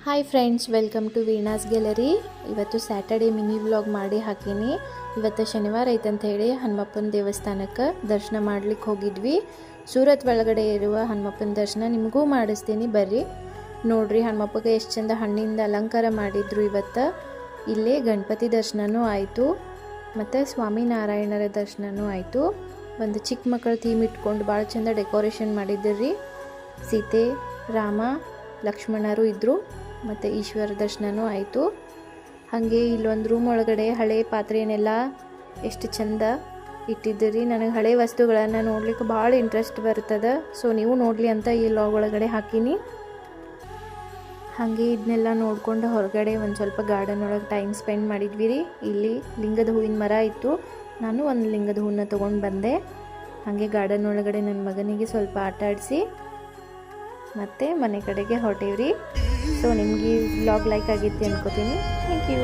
Hi friends, welcome to Veena's gallery. ಇವತ್ತು Saturday mini vlog ಮಾಡಿ ಹಾಕೀನಿ. ಇವತ್ತು ಶನಿವಾರ ಐತಂತ ಹೇಳಿ ಹನುಮಪ್ಪನ ದೇವಸ್ಥಾನಕ್ಕೆ ದರ್ಶನ ಮಾಡ್ಲಿಕ್ಕೆ ಹೋಗಿದ್ವಿ. ಸೂರತ್ ಒಳಗಡೆ ಇರುವ ಹನುಮಪ್ಪನ ದರ್ಶನ ನಿಮಗೂ ಮಾಡಿಸ್ತೀನಿ, ಬರ್ರಿ ನೋಡ್ರಿ. ಹನುಮಪ್ಪಗೆ ಎಷ್ಟು ಚಂದ ಹಣ್ಣಿಂದ ಅಲಂಕಾರ ಮಾಡಿದ್ರು. ಇವತ್ತು ಇಲ್ಲೇ ಗಣಪತಿ ದರ್ಶನನೂ ಆಯಿತು ಮತ್ತು ಸ್ವಾಮಿನಾರಾಯಣರ ದರ್ಶನನೂ ಆಯಿತು. ಒಂದು ಚಿಕ್ಕ ಮಕ್ಕಳ ಥೀಮ್ ಇಟ್ಕೊಂಡು ಭಾಳ ಚಂದ ಡೆಕೋರೇಷನ್ ಮಾಡಿದ್ರಿ. ಸೀತೆ, ರಾಮ, ಲಕ್ಷ್ಮಣರು ಇದ್ದರು ಮತ್ತು ಈಶ್ವರ ದರ್ಶನನೂ ಆಯಿತು. ಹಾಗೆ ಇಲ್ಲೊಂದು ರೂಮ್ ಒಳಗಡೆ ಹಳೆ ಪಾತ್ರೆಯನ್ನೆಲ್ಲ ಎಷ್ಟು ಚಂದ ಇಟ್ಟಿದ್ದೀರಿ. ನನಗೆ ಹಳೆ ವಸ್ತುಗಳನ್ನು ನೋಡ್ಲಿಕ್ಕೆ ಭಾಳ ಇಂಟ್ರೆಸ್ಟ್ ಬರ್ತದೆ. ಸೊ ನೀವು ನೋಡಲಿ ಅಂತ ಈ ಲಾಗ್ ಒಳಗಡೆ ಹಾಕೀನಿ. ಹಾಗೆ ಇದನ್ನೆಲ್ಲ ನೋಡ್ಕೊಂಡು ಹೊರಗಡೆ ಒಂದು ಸ್ವಲ್ಪ ಗಾರ್ಡನ್ ಒಳಗೆ ಟೈಮ್ ಸ್ಪೆಂಡ್ ಮಾಡಿದ್ವಿ ರೀ. ಇಲ್ಲಿ ಲಿಂಗದ ಹೂವಿನ ಮರ ಇತ್ತು, ನಾನು ಒಂದು ಲಿಂಗದ ಹೂವನ್ನ ತೊಗೊಂಡು ಬಂದೆ. ಹಾಗೆ ಗಾರ್ಡನ್ ಒಳಗಡೆ ನನ್ನ ಮಗನಿಗೆ ಸ್ವಲ್ಪ ಆಟ ಆಡಿಸಿ ಮತ್ತು ಮನೆ ಕಡೆಗೆ ಹೊರಟೇವ್ರಿ. ಸೊ ನಿಮಗೆ ಈ ವ್ಲಾಗ್ ಲೈಕ್ ಆಗಿತ್ತು ಅನ್ಕೋತೀನಿ. Thank you.